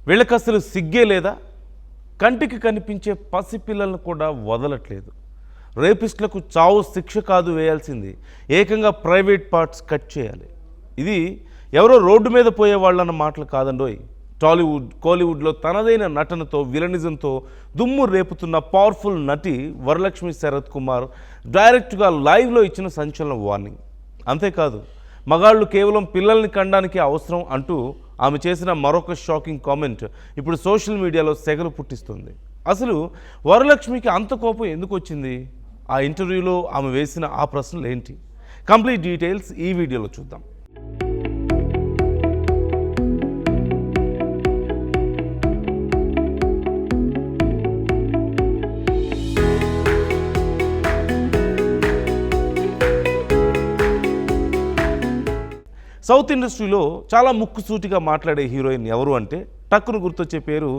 వీళ్ళకి అసలు సిగ్గే లేదా? కంటికి కనిపించే పసిపిల్లలను కూడా వదలట్లేదు. రేపిస్టులకు చావు శిక్ష కాదు వేయాల్సింది, ఏకంగా ప్రైవేట్ పార్ట్స్ కట్ చేయాలి. ఇది ఎవరో రోడ్డు మీద పోయే వాళ్ళన్న మాటలు కాదండోయ్. టాలీవుడ్, కోలీవుడ్లో తనదైన నటనతో, విలనిజంతో దుమ్ము రేపుతున్న పవర్ఫుల్ నటి వరలక్ష్మి శరత్ కుమార్ డైరెక్ట్గా లైవ్లో ఇచ్చిన సంచలన వార్నింగ్. అంతేకాదు, మగాళ్ళు కేవలం పిల్లల్ని కనడానికి అవసరం అంటూ ఆమె చేసిన మరొక షాకింగ్ కామెంట్ ఇప్పుడు సోషల్ మీడియాలో సెగలు పుట్టిస్తుంది. అసలు వరలక్ష్మికి అంత కోపం ఎందుకు వచ్చింది? ఆ ఇంటర్వ్యూలో ఆమె వేసిన ఆ ప్రశ్నలు ఏంటి? కంప్లీట్ డీటెయిల్స్ ఈ వీడియోలో చూద్దాం. సౌత్ ఇండస్ట్రీలో చాలా ముక్కుసూటిగా మాట్లాడే హీరోయిన్ ఎవరు అంటే టక్కును గుర్తొచ్చే పేరు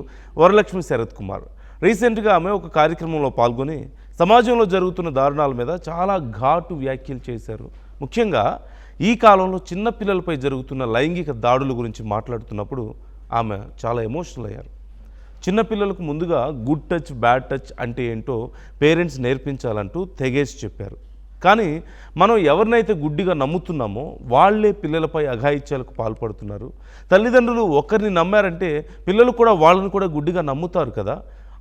వరలక్ష్మి శరత్ కుమార్. రీసెంట్గా ఆమె ఒక కార్యక్రమంలో పాల్గొని సమాజంలో జరుగుతున్న దారుణాల మీద చాలా ఘాటు వ్యాఖ్యలు చేశారు. ముఖ్యంగా ఈ కాలంలో చిన్నపిల్లలపై జరుగుతున్న లైంగిక దాడుల గురించి మాట్లాడుతున్నప్పుడు ఆమె చాలా ఎమోషనల్ అయ్యారు. చిన్నపిల్లలకు ముందుగా గుడ్ టచ్, బ్యాడ్ టచ్ అంటే ఏంటో పేరెంట్స్ నేర్పించాలంటూ తెగేసి చెప్పారు. కానీ మనం ఎవరినైతే గుడ్డిగా నమ్ముతున్నామో వాళ్లే పిల్లలపై అఘాయిత్యాలకు పాల్పడుతున్నారు. తల్లిదండ్రులు ఒకరిని నమ్మారంటే పిల్లలు కూడా వాళ్ళని కూడా గుడ్డిగా నమ్ముతారు కదా.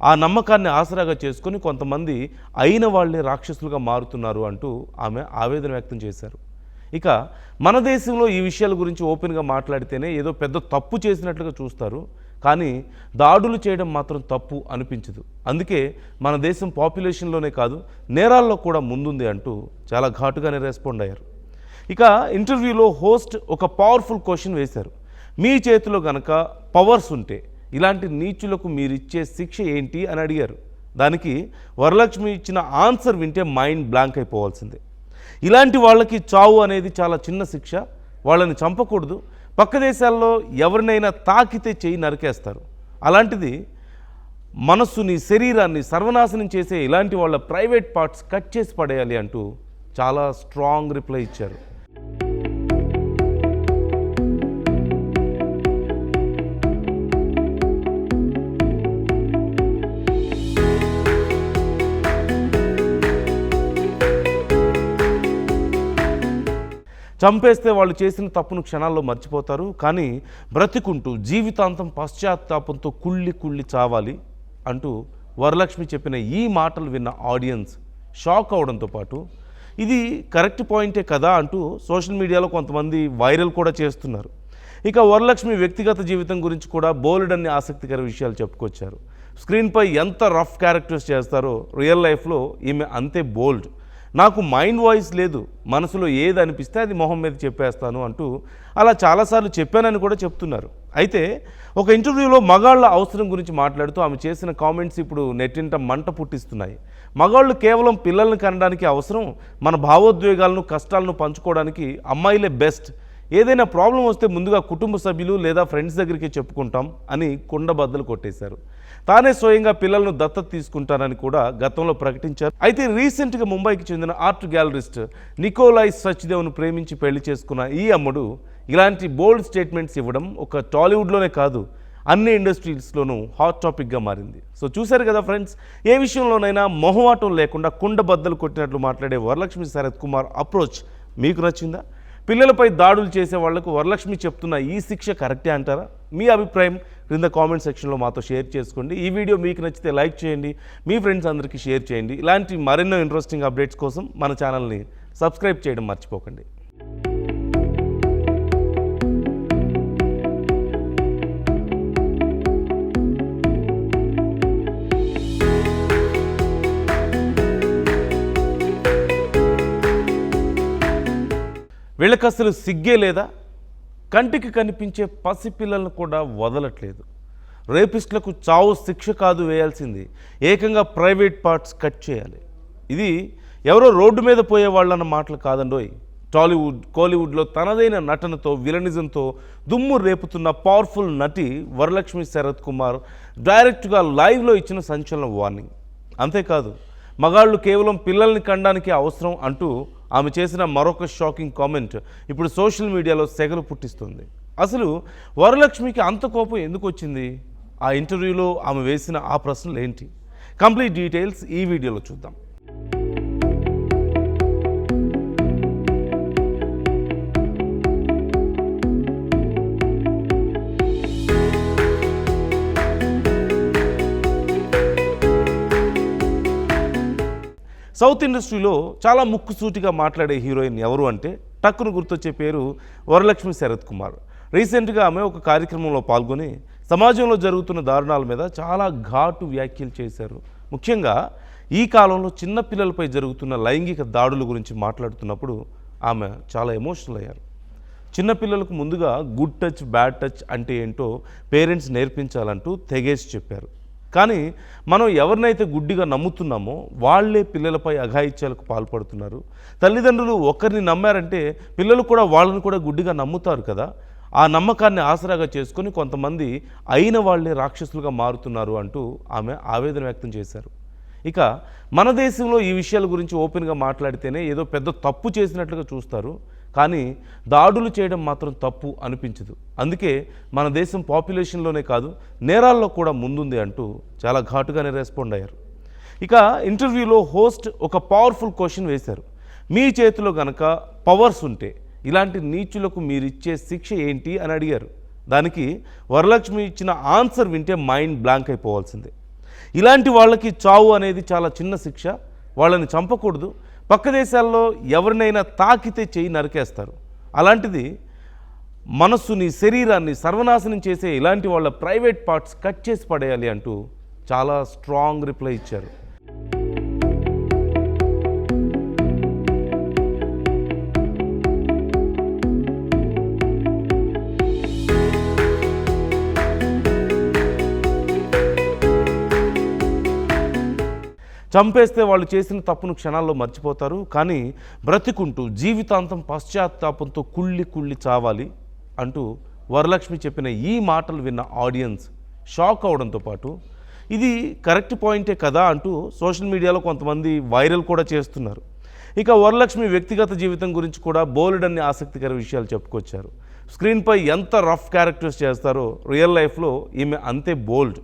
ఆ నమ్మకాన్ని ఆసరాగా చేసుకొని కొంతమంది అయిన వాళ్లే రాక్షసులుగా మారుతున్నారు అంటూ ఆమె ఆవేదన వ్యక్తం చేశారు. ఇక మన దేశంలో ఈ విషయాల గురించి ఓపెన్గా మాట్లాడితేనే ఏదో పెద్ద తప్పు చేసినట్లుగా చూస్తారు, కానీ దాడులు చేయడం మాత్రం తప్పు అనిపించదు. అందుకే మన దేశం పాపులేషన్లోనే కాదు, నేరాల్లో కూడా ముందుంది అంటూ చాలా ఘాటుగానే రెస్పాండ్ అయ్యారు. ఇక ఇంటర్వ్యూలో హోస్ట్ ఒక పవర్ఫుల్ క్వశ్చన్ వేశారు. మీ చేతిలో గనక పవర్స్ ఉంటే ఇలాంటి నీచులకు మీరిచ్చే శిక్ష ఏంటి అని అడిగారు. దానికి వరలక్ష్మి ఇచ్చిన ఆన్సర్ వింటే మైండ్ బ్లాంక్ అయిపోవాల్సిందే. ఇలాంటి వాళ్ళకి చావు అనేది చాలా చిన్న శిక్ష, వాళ్ళని చంపకూడదు, పక్క దేశాల్లో ఎవరినైనా తాకితే చేయి నరికేస్తారు, అలాంటిది మనస్సుని, శరీరాన్ని సర్వనాశనం చేసే ఇలాంటి వాళ్ళ ప్రైవేట్ పార్ట్స్ కట్ చేసి పడేయాలి అంటూ చాలా స్ట్రాంగ్ రిప్లై ఇచ్చారు. చంపేస్తే వాళ్ళు చేసిన తప్పును క్షణాల్లో మర్చిపోతారు, కానీ బ్రతికుంటూ జీవితాంతం పశ్చాత్తాపంతో కుళ్ళి కుళ్ళి చావాలి అంటూ వరలక్ష్మి చెప్పిన ఈ మాటలు విన్న ఆడియన్స్ షాక్ అవడంతో పాటు ఇది కరెక్ట్ పాయింటే కదా అంటూ సోషల్ మీడియాలో కొంతమంది వైరల్ కూడా చేస్తున్నారు. ఇక వరలక్ష్మి వ్యక్తిగత జీవితం గురించి కూడా బోలెడన్ని ఆసక్తికర విషయాలు చెప్పుకొచ్చారు. స్క్రీన్పై ఎంత రఫ్ క్యారెక్టర్స్ చేస్తారో రియల్ లైఫ్లో ఈమె అంతే బోల్డ్. నాకు మైండ్ వాయిస్ లేదు, మనసులో ఏది అనిపిస్తే అది మొహం మీద చెప్పేస్తాను అంటూ అలా చాలాసార్లు చెప్పానని కూడా చెప్తున్నారు. అయితే ఒక ఇంటర్వ్యూలో మగాళ్ళ అవసరం గురించి మాట్లాడుతూ ఆమె చేసిన కామెంట్స్ ఇప్పుడు నెట్టింట మంట పుట్టిస్తున్నాయి. మగాళ్ళు కేవలం పిల్లల్ని కనడానికి అవసరం, మన భావోద్వేగాలను, కష్టాలను పంచుకోవడానికి అమ్మాయిలే బెస్ట్, ఏదైనా ప్రాబ్లం వస్తే ముందుగా కుటుంబ సభ్యులు లేదా ఫ్రెండ్స్ దగ్గరికి చెప్పుకుంటాం అని కుండబద్దలు కొట్టేశారు. తానే స్వయంగా పిల్లలను దత్తత తీసుకుంటానని కూడా గతంలో ప్రకటించారు. అయితే రీసెంట్గా ముంబైకి చెందిన ఆర్ట్ గ్యాలరిస్ట్ నికోలాయ్ సచ్దేవ్ను ప్రేమించి పెళ్లి చేసుకున్న ఈ అమ్మడు ఇలాంటి బోల్డ్ స్టేట్మెంట్స్ ఇవ్వడం ఒక టాలీవుడ్లోనే కాదు, అన్ని ఇండస్ట్రీస్లోనూ హాట్ టాపిక్గా మారింది. సో చూశారు కదా ఫ్రెండ్స్, ఏ విషయంలోనైనా మొహమాటం లేకుండా కుండబద్దలు కొట్టినట్లు మాట్లాడే వరలక్ష్మి శరత్ కుమార్ అప్రోచ్ మీకు నచ్చిందా? పిల్లలపై దాడులు చేసే వాళ్లకు వరలక్ష్మి చెప్తున్న ఈ శిక్ష కరెక్టే అంటారా? మీ అభిప్రాయం క్రింద కామెంట్ సెక్షన్లో మాతో షేర్ చేసుకోండి. ఈ వీడియో మీకు నచ్చితే లైక్ చేయండి, మీ ఫ్రెండ్స్ అందరికీ షేర్ చేయండి. ఇలాంటి మరెన్నో ఇంట్రెస్టింగ్ అప్డేట్స్ కోసం మన ఛానల్ని సబ్స్క్రైబ్ చేయడం మర్చిపోకండి. వీళ్ళకి అసలు సిగ్గే లేదా? కంటికి కనిపించే పసిపిల్లలను కూడా వదలట్లేదు. రేపిస్టులకు చావు శిక్ష కాదు వేయాల్సింది, ఏకంగా ప్రైవేట్ పార్ట్స్ కట్ చేయాలి. ఇది ఎవరో రోడ్డు మీద పోయే వాళ్ళన్న మాటలు కాదండోయ్. టాలీవుడ్, కోలీవుడ్లో తనదైన నటనతో, విలనిజంతో దుమ్ము రేపుతున్న పవర్ఫుల్ నటి వరలక్ష్మి శరత్ కుమార్ డైరెక్ట్గా లైవ్లో ఇచ్చిన సంచలన వార్నింగ్. అంతేకాదు, మగాళ్ళు కేవలం పిల్లల్ని కనడానికి అవసరం అంటూ ఆమె చేసిన మరొక షాకింగ్ కామెంట్ ఇప్పుడు సోషల్ మీడియాలో సెగలు పుట్టిస్తుంది. అసలు వరలక్ష్మికి అంత కోపం ఎందుకు వచ్చింది? ఆ ఇంటర్వ్యూలో ఆమె వేసిన ఆ ప్రశ్నలు ఏంటి? కంప్లీట్ డీటెయిల్స్ ఈ వీడియోలో చూద్దాం. సౌత్ ఇండస్ట్రీలో చాలా ముక్కుసూటిగా మాట్లాడే హీరోయిన్ ఎవరు అంటే టక్కును గుర్తొచ్చే పేరు వరలక్ష్మి శరత్ కుమార్. రీసెంట్గా ఆమె ఒక కార్యక్రమంలో పాల్గొని సమాజంలో జరుగుతున్న దారుణాల మీద చాలా ఘాటు వ్యాఖ్యలు చేశారు. ముఖ్యంగా ఈ కాలంలో చిన్నపిల్లలపై జరుగుతున్న లైంగిక దాడుల గురించి మాట్లాడుతున్నప్పుడు ఆమె చాలా ఎమోషనల్ అయ్యారు. చిన్నపిల్లలకు ముందుగా గుడ్ టచ్ బ్యాడ్ టచ్ అంటే ఏంటో పేరెంట్స్ నేర్పించాలంటూ తెగేసి చెప్పారు. కానీ మనం ఎవరినైతే గుడ్డిగా నమ్ముతున్నామో వాళ్ళే పిల్లలపై అఘాయిత్యాలకు పాల్పడుతున్నారు. తల్లిదండ్రులు ఒకరిని నమ్మారంటే పిల్లలు కూడా వాళ్ళని కూడా గుడ్డిగా నమ్ముతారు కదా. ఆ నమ్మకాన్ని ఆసరాగా చేసుకొని కొంతమంది అయిన వాళ్ళే రాక్షసులుగా మారుతున్నారు అంటూ ఆమె ఆవేదన వ్యక్తం చేశారు. ఇక మన దేశంలో ఈ విషయాల గురించి ఓపెన్గా మాట్లాడితేనే ఏదో పెద్ద తప్పు చేసినట్లుగా చూస్తారు. కానీ దాడులు చేయడం మాత్రం తప్పు అనిపించదు. అందుకే మన దేశం పాపులేషన్లోనే కాదు నేరాల్లో కూడా ముందుంది అంటూ చాలా ఘాటుగానే రెస్పాండ్ అయ్యారు. ఇక ఇంటర్వ్యూలో హోస్ట్ ఒక పవర్ఫుల్ క్వశ్చన్ వేశారు. మీ చేతిలో గనక పవర్స్ ఉంటే ఇలాంటి నీచులకు మీరిచ్చే శిక్ష ఏంటి అని అడిగారు. దానికి వరలక్ష్మి ఇచ్చిన ఆన్సర్ వింటే మైండ్ బ్లాంక్ అయిపోవాల్సిందే. ఇలాంటి వాళ్ళకి చావు అనేది చాలా చిన్న శిక్ష. వాళ్ళని చంపకూడదు. పక్క దేశాల్లో ఎవరినైనా తాకితే చేయి నరికేస్తారు. అలాంటిది మనస్సుని శరీరాన్ని సర్వనాశనం చేసే ఇలాంటి వాళ్ళ ప్రైవేట్ పార్ట్స్ కట్ చేసి పడేయాలి అంటూ చాలా స్ట్రాంగ్ రిప్లై ఇచ్చారు. చంపేస్తే వాళ్ళు చేసిన తప్పును క్షణాల్లో మర్చిపోతారు. కానీ బ్రతికుంటూ జీవితాంతం పశ్చాత్తాపంతో కుళ్ళి చావాలి అంటూ వరలక్ష్మి చెప్పిన ఈ మాటలు విన్న ఆడియన్స్ షాక్ అవడంతో పాటు ఇది కరెక్ట్ పాయింటే కదా అంటూ సోషల్ మీడియాలో కొంతమంది వైరల్ కూడా చేస్తున్నారు. ఇక వరలక్ష్మి వ్యక్తిగత జీవితం గురించి కూడా బోలెడన్ని ఆసక్తికర విషయాలు చెప్పుకొచ్చారు. స్క్రీన్పై ఎంత రఫ్ క్యారెక్టర్స్ చేస్తారో రియల్ లైఫ్లో ఈమె అంతే బోల్డ్.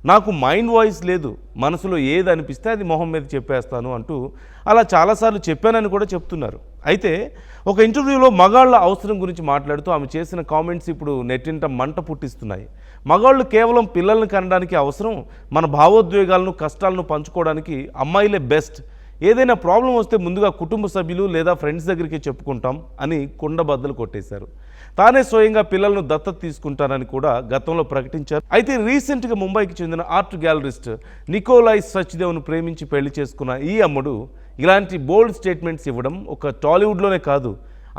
నాకు మైండ్ వాయిస్ లేదు, మనసులో ఏది అనిపిస్తే అది మొహం మీద చెప్పేస్తాను అంటూ అలా చాలాసార్లు చెప్పానని కూడా చెప్తున్నారు. అయితే ఒక ఇంటర్వ్యూలో మగాళ్ళ అవసరం గురించి మాట్లాడుతూ ఆమె చేసిన కామెంట్స్ ఇప్పుడు నెట్టింట మంట పుట్టిస్తున్నాయి. మగాళ్ళు కేవలం పిల్లల్ని కనడానికి అవసరం, మన భావోద్వేగాలను కష్టాలను పంచుకోవడానికి అమ్మాయిలే బెస్ట్. ఏదైనా ప్రాబ్లం వస్తే ముందుగా కుటుంబ సభ్యులు లేదా ఫ్రెండ్స్ దగ్గరికి చెప్పుకుంటాం అని కుండబద్దలు కొట్టేశారు. తానే స్వయంగా పిల్లలను దత్తత తీసుకుంటానని కూడా గతంలో ప్రకటించారు. అయితే రీసెంట్గా ముంబైకి చెందిన ఆర్ట్ గ్యాలరిస్ట్ నికోలాయ్ సచ్దేవ్ను ప్రేమించి పెళ్లి చేసుకున్న ఈ అమ్మడు ఇలాంటి బోల్డ్ స్టేట్మెంట్స్ ఇవ్వడం ఒక టాలీవుడ్లోనే కాదు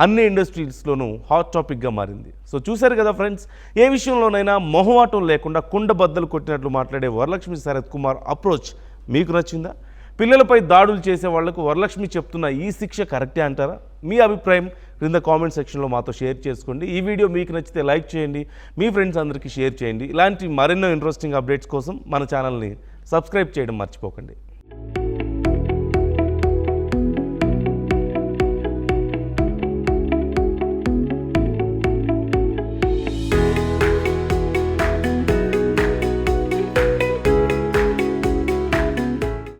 అన్ని ఇండస్ట్రీస్లోనూ హాట్ టాపిక్గా మారింది. సో చూశారు కదా ఫ్రెండ్స్, ఏ విషయంలోనైనా మొహమాటం లేకుండా కుండబద్దలు కొట్టినట్లు మాట్లాడే వరలక్ష్మి శరత్ కుమార్ అప్రోచ్ మీకు నచ్చిందా? పిల్లలపై దాడులు చేసే వాళ్లకు వరలక్ష్మి చెప్తున్న ఈ శిక్ష కరెక్టే అంటారా? మీ అభిప్రాయం క్రింద కామెంట్ సెక్షన్లో మాతో షేర్ చేసుకోండి. ఈ వీడియో మీకు నచ్చితే లైక్ చేయండి, మీ ఫ్రెండ్స్ అందరికీ షేర్ చేయండి. ఇలాంటి మరెన్నో ఇంట్రెస్టింగ్ అప్డేట్స్ కోసం మన ఛానల్ని సబ్స్క్రైబ్ చేయడం మర్చిపోకండి.